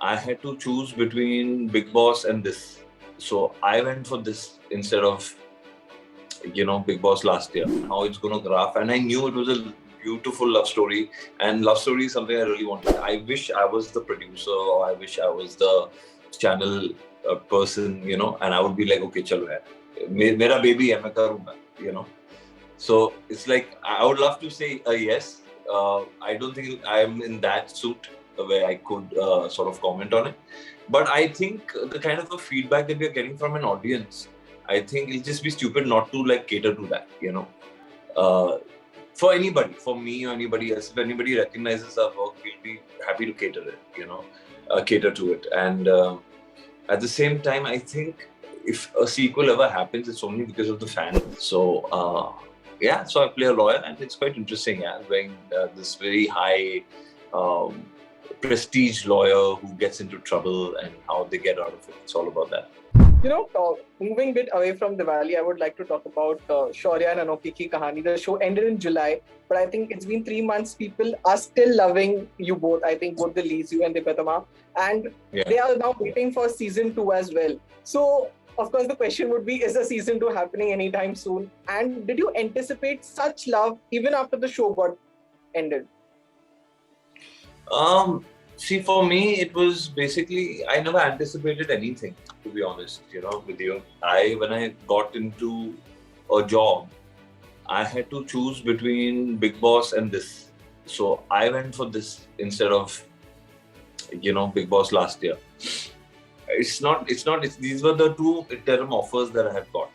I had to choose between Big Boss and this. So I went for this instead of, Big Boss last year, how it's going to graph. And I knew it was a beautiful love story. And love story is something I really wanted. I wish I was the producer, or I wish I was the channel person, and I would be like, okay, chalo hai. Mera baby hai, main karunga, So it's like, I would love to say a yes. I don't think I'm in that suit where I could sort of comment on it. But I think the kind of a feedback that we're getting from an audience, I think it'll just be stupid not to like cater to that, For anybody, for me or anybody else, if anybody recognizes our work, we'll be happy to cater it, cater to it. And at the same time, I think if a sequel ever happens, it's only because of the fans. So, so I play a lawyer, and it's quite interesting, playing this very high prestige lawyer who gets into trouble and how they get out of it. It's all about that. Moving a bit away from Diwali, I would like to talk about Shaurya and Anokhi ki Kahani. The show ended in July, but I think it's been 3 months. People are still loving you both. I think both the leads, you and Dipatama. And they are now waiting for season 2 as well. So, of course, the question would be, is the season 2 happening anytime soon? And did you anticipate such love even after the show got ended? See, for me, it was basically, I never anticipated anything, to be honest, with you. When I got into a job, I had to choose between Big Boss and this. So I went for this instead of, Big Boss last year. These were the two interim offers that I had got.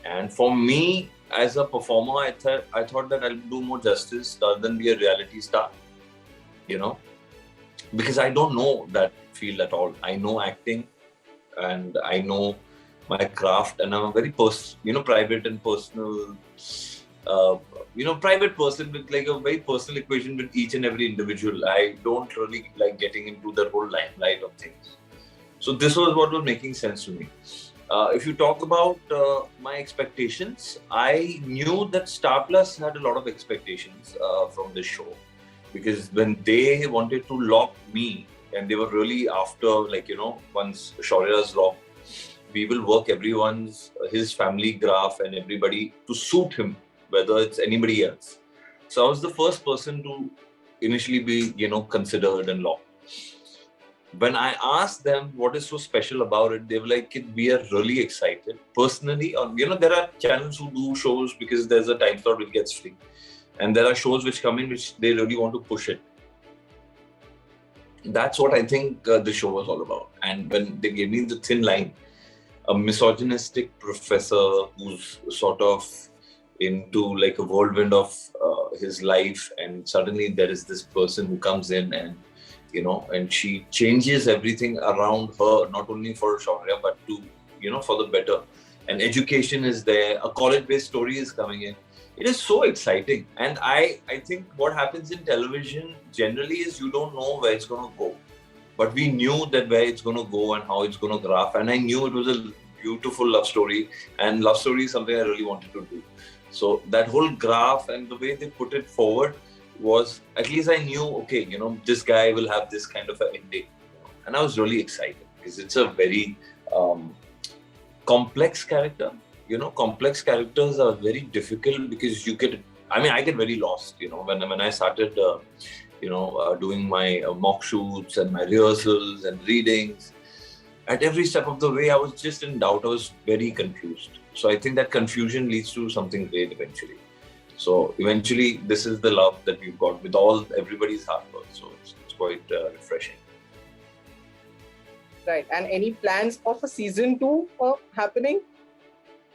And for me, as a performer, I thought that I'll do more justice rather than be a reality star, because I don't know that field at all. I know acting and I know my craft, and I'm a very private and personal, private person with like a very personal equation with each and every individual. I don't really like getting into the whole limelight of things. So this was what was making sense to me. If you talk about my expectations, I knew that Star Plus had a lot of expectations from this show. Because when they wanted to lock me, and they were really after, once Shaurya's locked, we will work his family graph and everybody to suit him, whether it's anybody else. So I was the first person to initially be, considered and locked. When I asked them what is so special about it, they were like, we are really excited. Personally, there are channels who do shows because there's a time slot which gets free. And there are shows which come in which they really want to push it. That's what I think the show was all about. And when they gave me the thin line, a misogynistic professor who's sort of into like a whirlwind of his life, and suddenly there is this person who comes in and, and she changes everything around her, not only for Shaurya, but to, for the better. And education is there, a college-based story is coming in. It is so exciting. And I think what happens in television generally is you don't know where it's going to go. But we knew that where it's going to go and how it's going to graph. And I knew it was a beautiful love story. And love story is something I really wanted to do. So that whole graph and the way they put it forward was, at least I knew, okay, this guy will have this kind of an ending. And I was really excited because it's a very complex character. Complex characters are very difficult because I get very lost, when I started, doing my mock shoots and my rehearsals and readings. At every step of the way, I was just in doubt. I was very confused. So I think that confusion leads to something great eventually. So eventually, this is the love that we've got with everybody's hard work. So it's quite refreshing. Right. And any plans of a season 2 happening?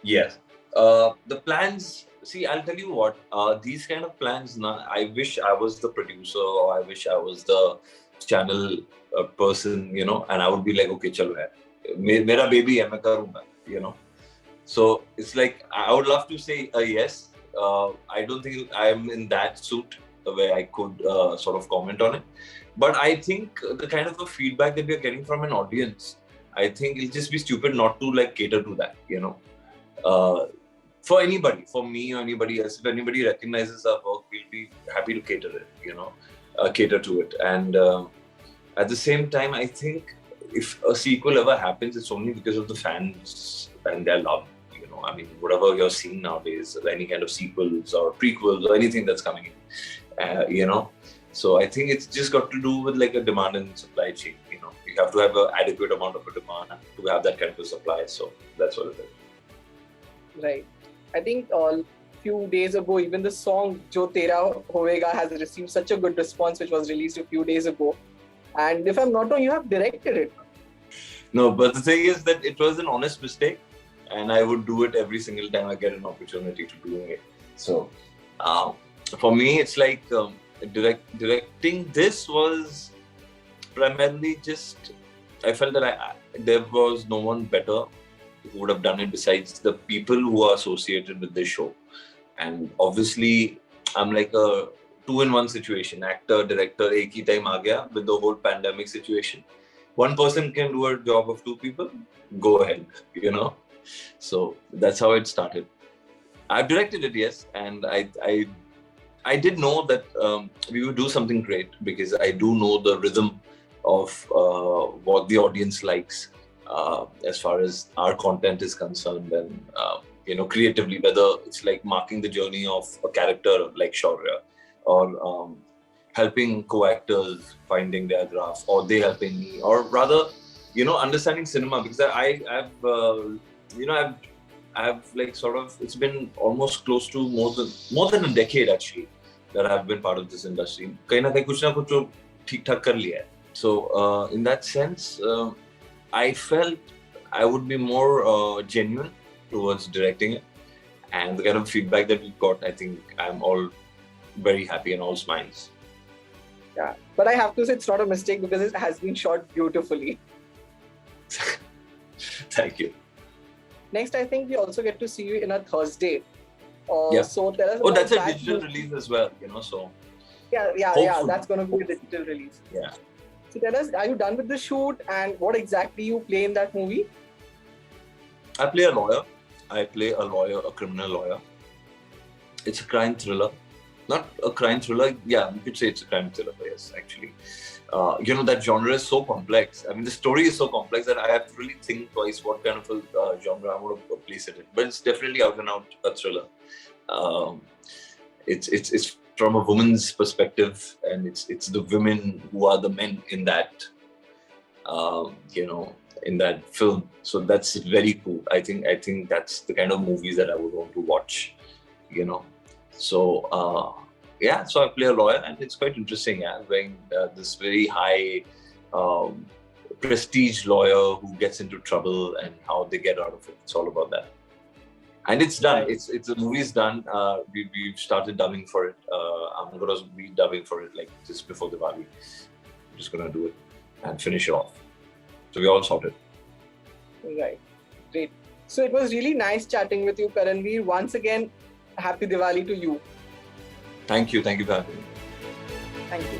Yes. The plans, see, I'll tell you what, these kind of plans, I wish I was the producer, or I wish I was the channel person, and I would be like, okay, chalo hai. Mera baby hai, main karunga, So it's like, I would love to say a yes. I don't think I'm in that suit where I could sort of comment on it. But I think the kind of a feedback that we're getting from an audience, I think it'll just be stupid not to like cater to that, For anybody, for me or anybody else, if anybody recognizes our work, we'll be happy to cater it, cater to it. And At the same time, I think if a sequel ever happens, it's only because of the fans and their love. You know, I mean, whatever you're seeing nowadays, any kind of sequels or prequels or anything that's coming in, you know. So I think it's just got to do with like a demand and supply chain. You know, you have to have an adequate amount of a demand to have that kind of a supply. So that's what it is. Right. I think a few days ago, even the song Jo Tera Hoega has received such a good response, which was released a few days ago. And if I'm not wrong, you have directed it. No, but the thing is that it was an honest mistake, and I would do it every single time I get an opportunity to doing it. So, for me, it's like directing this was primarily just I felt that there was no one better who would have done it besides the people who are associated with this show. And obviously, I'm like a two-in-one situation, actor, director, एक ही time आ गया with the whole pandemic situation. One person can do a job of two people, go ahead, you know. So that's how it started. I've directed it, yes, and I did know that we would do something great because I do know the rhythm of what the audience likes as far as our content is concerned, and you know, creatively, whether it's like marking the journey of a character like Shaurya, or helping co-actors finding their craft, or they helping me, or rather, you know, understanding cinema, because I've you know, I've like sort of, it's been almost close to more than a decade actually that I've been part of this industry. कहीं ना कहीं कुछ ना कुछ तो ठीक-ठाक कर लिया है. So in that sense, I felt I would be more genuine towards directing it, and the kind of feedback that we got, I think I'm all very happy and all smiles. Yeah, but I have to say it's not a mistake because it has been shot beautifully. Thank you. Next, I think we also get to see you in a Thursday. Yeah. So tell us. Oh, that's a digital release as well, you know. So yeah. That's going to be a digital release. Yeah. So tell us, are you done with the shoot, and what exactly you play in that movie? I play a lawyer. I play a lawyer, a criminal lawyer. It's a crime thriller. Not a crime thriller. Yeah, you could say it's a crime thriller. Yes, actually. You know, that genre is so complex. I mean, the story is so complex that I have to really think twice what kind of a genre I want to place it in. But it's definitely out and out a thriller. It's from a woman's perspective, and it's the women who are the men in that, you know, in that film. So that's very cool. I think that's the kind of movies that I would want to watch, you know. So yeah, so I play a lawyer, and it's quite interesting. Yeah, wearing this very high prestige lawyer who gets into trouble and how they get out of it. It's all about that. And it's done. It's the movie's done. We've started dubbing for it. I'm gonna be dubbing for it like just before Diwali. I'm just gonna do it and finish it off. So we all sorted. Right. Great. So it was really nice chatting with you, Karanvir. Once again, happy Diwali to you. Thank you. Thank you for having me. Thank you.